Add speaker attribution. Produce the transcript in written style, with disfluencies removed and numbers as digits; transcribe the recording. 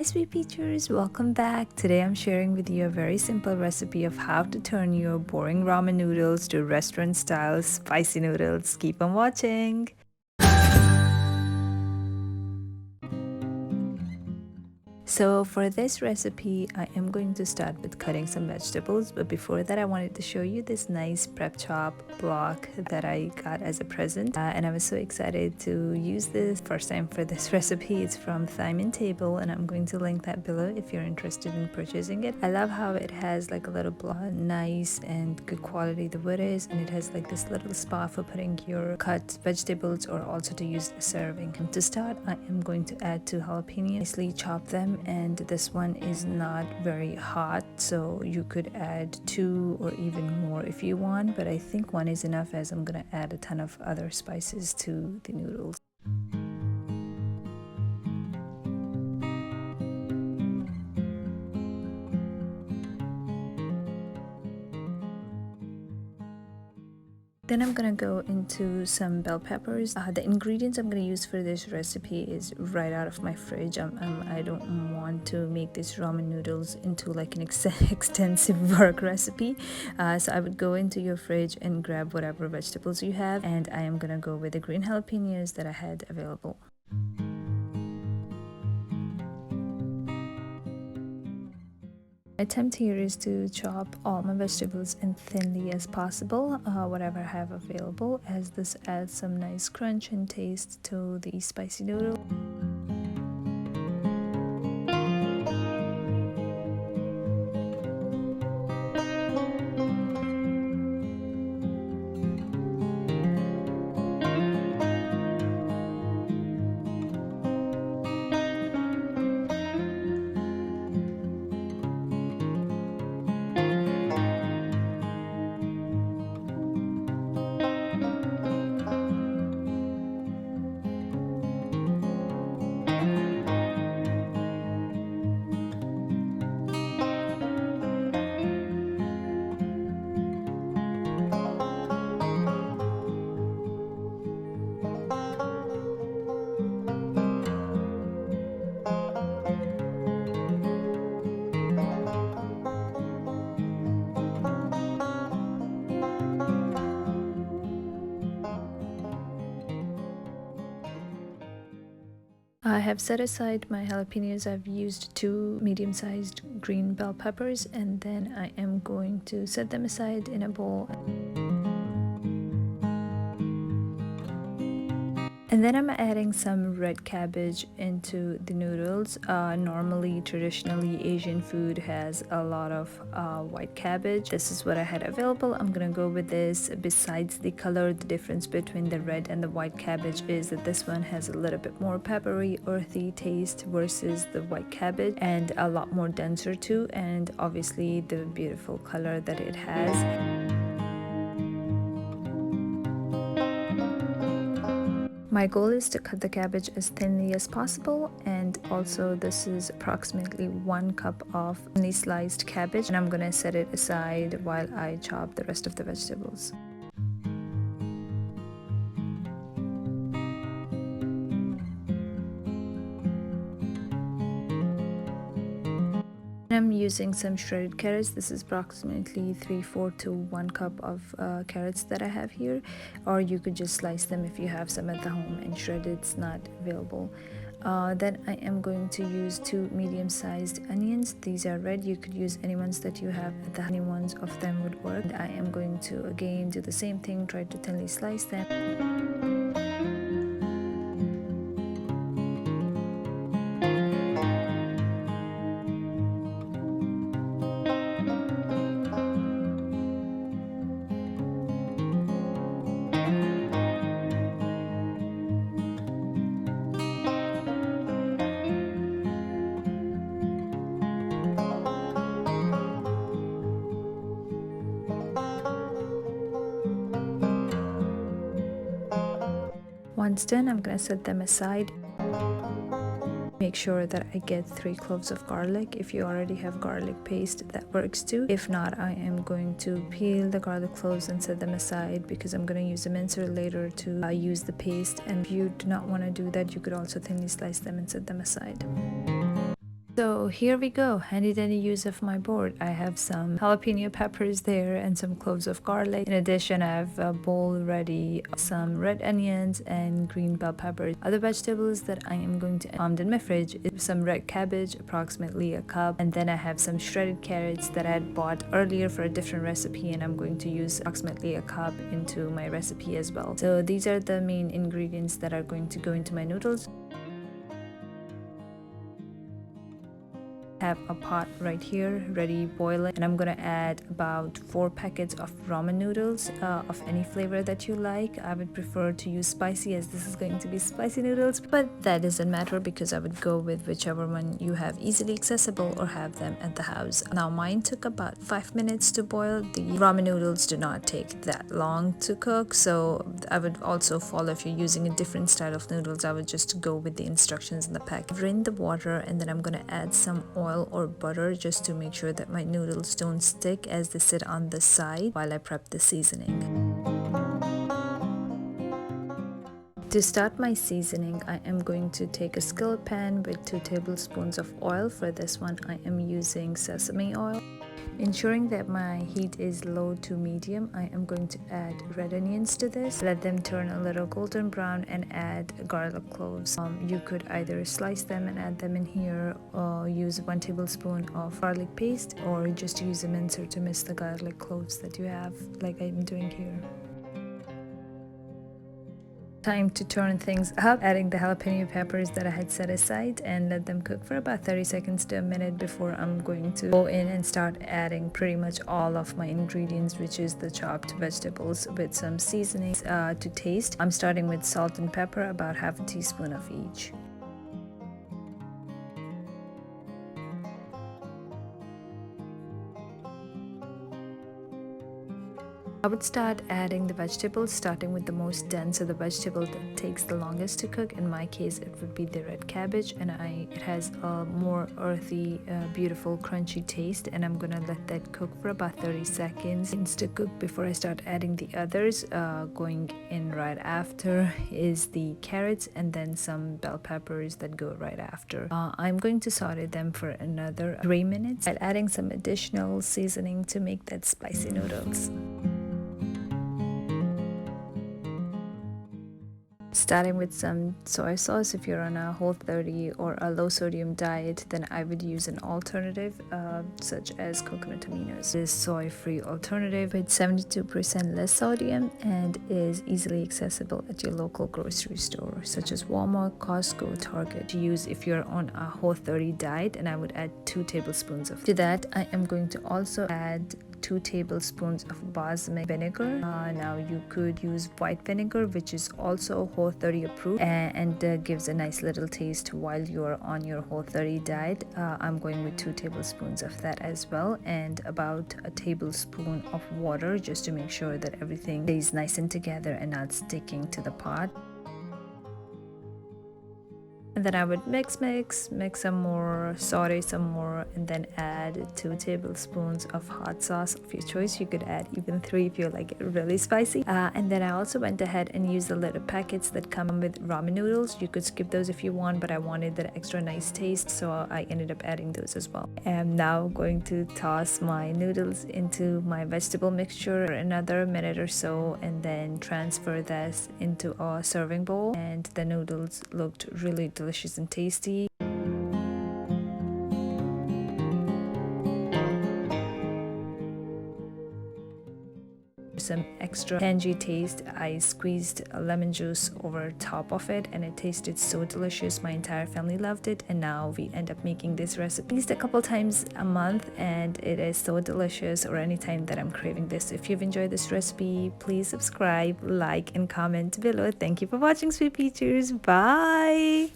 Speaker 1: Hi sweet peachers, welcome back. Today I'm sharing with you a very simple recipe of how to turn your boring ramen noodles to restaurant style spicy noodles. Keep on watching. So for this recipe, I am going to start with cutting some vegetables, but before that I wanted to show you this nice prep chop block that I got as a present, and I was so excited to use this first time for this recipe. It's from Thyme Table, and I'm going to link that below if you're interested in purchasing it. I love how it has like a little block, nice and good quality the wood is, and it has like this little spot for putting your cut vegetables or also to use a serving. And to start, I am going to add 2 jalapenos, nicely chop them, and this one is not very hot, so you could add 2 or even more if you want, but I think 1 is enough as I'm gonna add a ton of other spices to the noodles. Then I'm gonna go into some bell peppers. The ingredients I'm gonna use for this recipe is right out of my fridge. I don't want to make these ramen noodles into like an extensive work recipe. So I would go into your fridge and grab whatever vegetables you have, and I am gonna go with the green jalapenos that I had available. My attempt here is to chop all my vegetables as thinly as possible, whatever I have available, as this adds some nice crunch and taste to the spicy noodle. I have set aside my jalapenos. I've used 2 medium-sized green bell peppers, and then I am going to set them aside in a bowl. And then I'm adding some red cabbage into the noodles. Normally, traditionally, Asian food has a lot of white cabbage. This is what I had available. I'm gonna go with this. Besides the color, the difference between the red and the white cabbage is that this one has a little bit more peppery, earthy taste versus the white cabbage, and a lot more denser too, and obviously the beautiful color that it has. My goal is to cut the cabbage as thinly as possible, and also this is approximately 1 cup of thinly sliced cabbage, and I'm gonna set it aside while I chop the rest of the vegetables. I'm using some shredded carrots. This is approximately 3/4 to 1 cup of carrots that I have here, or you could just slice them if you have some at the home and shredded's not available. Then I am going to use 2 medium-sized onions. These are red. You could use any ones that you have. Any ones of them would work. I am going to again do the same thing, try to thinly slice them. Once done, I'm gonna set them aside. Make sure that I get 3 cloves of garlic. If you already have garlic paste, that works too. If not, I am going to peel the garlic cloves and set them aside because I'm going to use a mincer later to use the paste. And if you do not want to do that, you could also thinly slice them and set them aside. So here we go, handy dandy use of my board. I have some jalapeno peppers there and some cloves of garlic. In addition, I have a bowl ready, some red onions and green bell peppers. Other vegetables that I am going to add in my fridge is some red cabbage, approximately a cup, and then I have some shredded carrots that I had bought earlier for a different recipe, and I'm going to use approximately a cup into my recipe as well. So these are the main ingredients that are going to go into my noodles. Have a pot right here ready boiling, and I'm gonna add about 4 packets of ramen noodles of any flavor that you like. I would prefer to use spicy, as this is going to be spicy noodles, but that doesn't matter because I would go with whichever one you have easily accessible or have them at the house. Now mine took about 5 minutes to boil. The ramen noodles do not take that long to cook, so I would also follow, if you're using a different style of noodles, I would just go with the instructions in the pack. Drain the water, and then I'm gonna add some oil or butter just to make sure that my noodles don't stick as they sit on the side while I prep the seasoning. To start my seasoning, I am going to take a skillet pan with 2 tablespoons of oil. For this one, I am using sesame oil. Ensuring that my heat is low to medium, I am going to add red onions to this. Let them turn a little golden brown and add garlic cloves. You could either slice them and add them in here, or use 1 tablespoon of garlic paste, or just use a mincer to mince the garlic cloves that you have, like I'm doing here. Time to turn things up, adding the jalapeno peppers that I had set aside, and let them cook for about 30 seconds to a minute before I'm going to go in and start adding pretty much all of my ingredients, which is the chopped vegetables with some seasonings to taste. I'm starting with salt and pepper, about half a teaspoon of each. I would start adding the vegetables, starting with the most dense, so the vegetable that takes the longest to cook. In my case, it would be the red cabbage, and it has a more earthy, beautiful, crunchy taste, and I'm gonna let that cook for about 30 seconds to cook before I start adding the others. Going in right after is the carrots, and then some bell peppers that go right after. I'm going to saute them for another 3 minutes, while adding some additional seasoning to make that spicy noodles. Starting with some soy sauce. If you're on a Whole30 or a low sodium diet, then I would use an alternative such as coconut aminos. This soy-free alternative with 72% less sodium and is easily accessible at your local grocery store such as Walmart, Costco, Target. To use if you're on a Whole30 diet, and I would add 2 tablespoons of. To that, I am going to also add 2 tablespoons of balsamic vinegar. Now you could use white vinegar, which is also Whole30 approved, and gives a nice little taste while you're on your Whole30 diet. I'm going with 2 tablespoons of that as well, and about a tablespoon of water, just to make sure that everything stays nice and together and not sticking to the pot. And then I would mix some more, saute some more, and then add 2 tablespoons of hot sauce of your choice. You could add even 3 if you like it really spicy. And then I also went ahead and used the little packets that come with ramen noodles. You could skip those if you want, but I wanted that extra nice taste, so I ended up adding those as well. I'm now going to toss my noodles into my vegetable mixture for another minute or so, and then transfer this into a serving bowl. And the noodles looked really delicious and tasty. Some extra tangy taste, I squeezed a lemon juice over top of it, and it tasted so delicious. My entire family loved it, and now we end up making this recipe at least a couple times a month, and it is so delicious, or anytime that I'm craving this. If you've enjoyed this recipe, please subscribe, like, and comment below. Thank you for watching, sweet peachers. Bye.